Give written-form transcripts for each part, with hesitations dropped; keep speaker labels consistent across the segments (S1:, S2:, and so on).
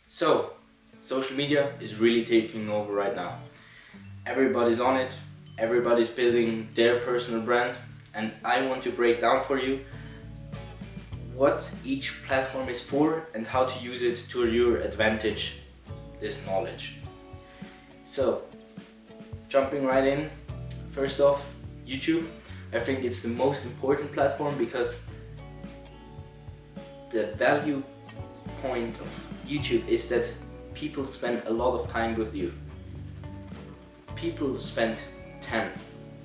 S1: So, social media is really taking over right now. Everybody's on it, everybody's building their personal brand, and I want to break down for you what each platform is for and how to use it to your advantage, this knowledge. So, jumping right in, first off, YouTube. I think it's the most important platform because the value point of YouTube is that people spend a lot of time with you. People spend 10,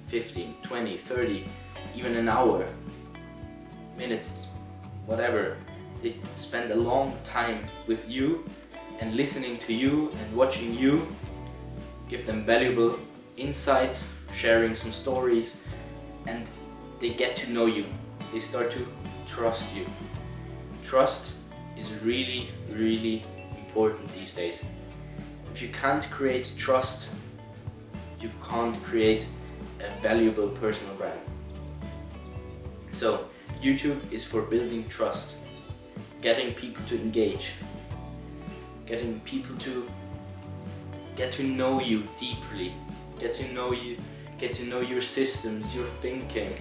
S1: 15, 20, 30, even an hour, minutes, whatever. They spend a long time with you and listening to you and watching you. Give them valuable insights, sharing some stories, and they get to know you. They start to trust you. Trust is really, really important these days. If you can't create trust, you can't create a valuable personal brand. So, YouTube is for building trust, getting people to engage, getting people to get to know you deeply, get to know you, get to know your systems, your thinking.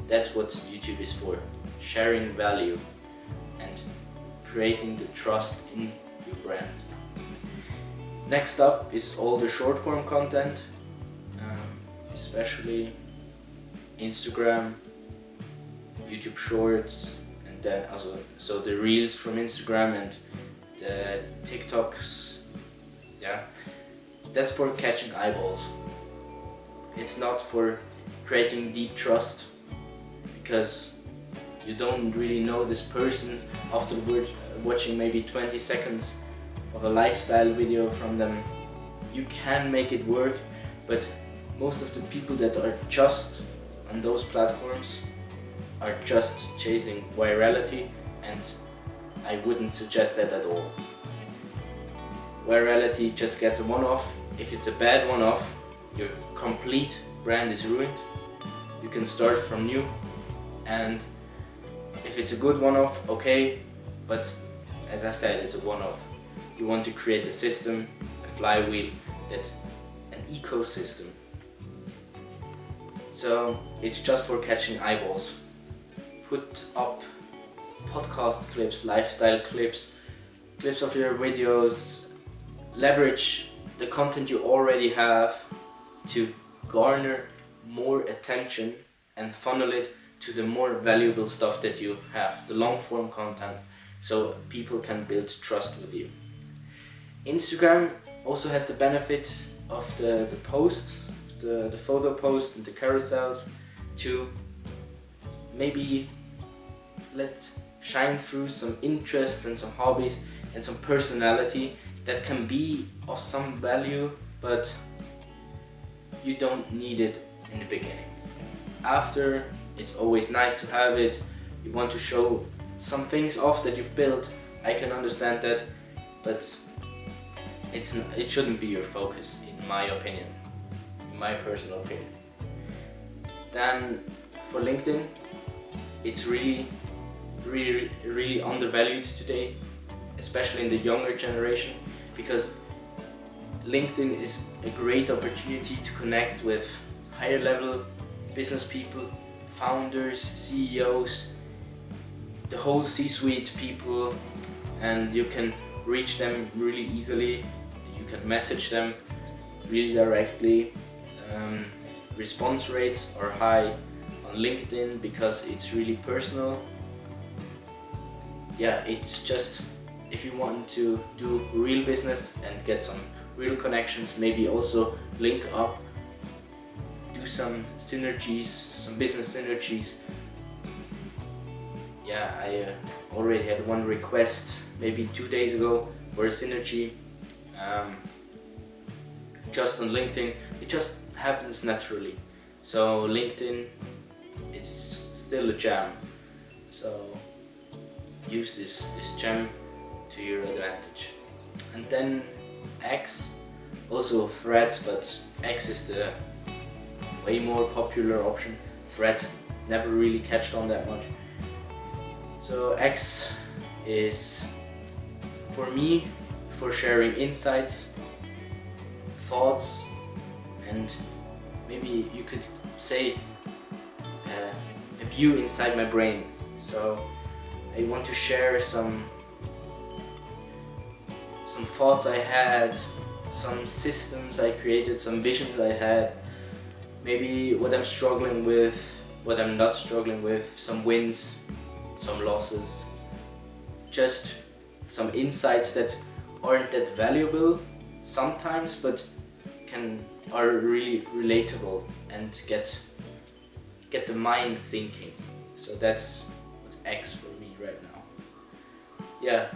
S1: That's what YouTube is for, sharing value and creating the trust in your brand. Next up is all the short form content, especially Instagram, YouTube Shorts, and then also so the reels from Instagram and the TikToks. Yeah, that's for catching eyeballs. It's not for creating deep trust, because you don't really know this person after watching maybe 20 seconds of a lifestyle video from them. You can make it work, but most of the people that are just on those platforms are just chasing virality, and I wouldn't suggest that at all. Virality just gets a one-off. If it's a bad one-off, your complete brand is ruined. You can start from new, and if it's a good one-off, okay, but as I said, it's a one-off. You want to create a system, a flywheel, an ecosystem. So it's just for catching eyeballs. Put up podcast clips, lifestyle clips, clips of your videos. Leverage the content you already have to garner more attention and funnel it to the more valuable stuff that you have, the long form content, so people can build trust with you. Instagram also has the benefit of the posts, the photo posts and the carousels to maybe let shine through some interests and some hobbies and some personality that can be of some value, but you don't need it in the beginning. After, it's always nice to have it. You want to show some things off that you've built. I can understand that, but it shouldn't be your focus, in my opinion, in my personal opinion. Then for LinkedIn, it's really, really, really undervalued today, especially in the younger generation, because LinkedIn is a great opportunity to connect with higher level business people, founders, CEOs, the whole C-suite people, and you can reach them really easily. You can message them really directly. Response rates are high on LinkedIn because it's really personal. Yeah, it's just, if you want to do real business and get some real connections, maybe also link up, do some synergies, some business synergies. Yeah, I already had one request maybe 2 days ago for a synergy, just on LinkedIn. It just happens naturally. So LinkedIn, it's still a gem. So use this gem to your advantage. And then X, also Threads, but X is the way more popular option. Threads never really catched on that much. So X is for me, for sharing insights, thoughts, and maybe you could say a view inside my brain. So I want to share some thoughts I had, some systems I created, some visions I had, maybe what I'm struggling with, what I'm not struggling with, some wins, some losses, just some insights that aren't that valuable sometimes, but are really relatable and get the mind thinking. So that's what's X for me right now. Yeah,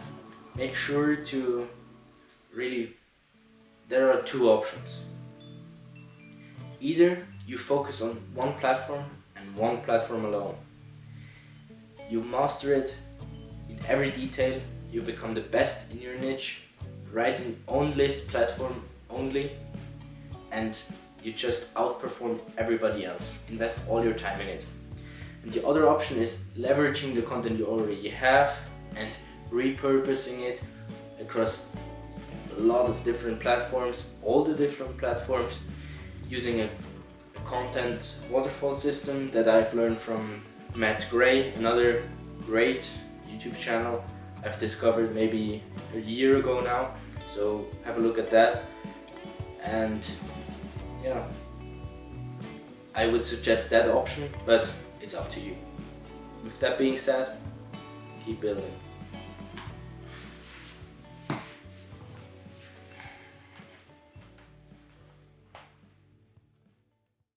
S1: make sure to really, there are two options. Either you focus on one platform and one platform alone. You master it in every detail, you become the best in your niche, write an own list platform only, and you just outperform everybody else. Invest all your time in it. And the other option is leveraging the content you already have and repurposing it across a lot of different platforms, all the different platforms, using a content waterfall system that I've learned from Matt Gray, another great YouTube channel I've discovered maybe a year ago now. So have a look at that. And yeah, I would suggest that option, but it's up to you. With that being said, keep building.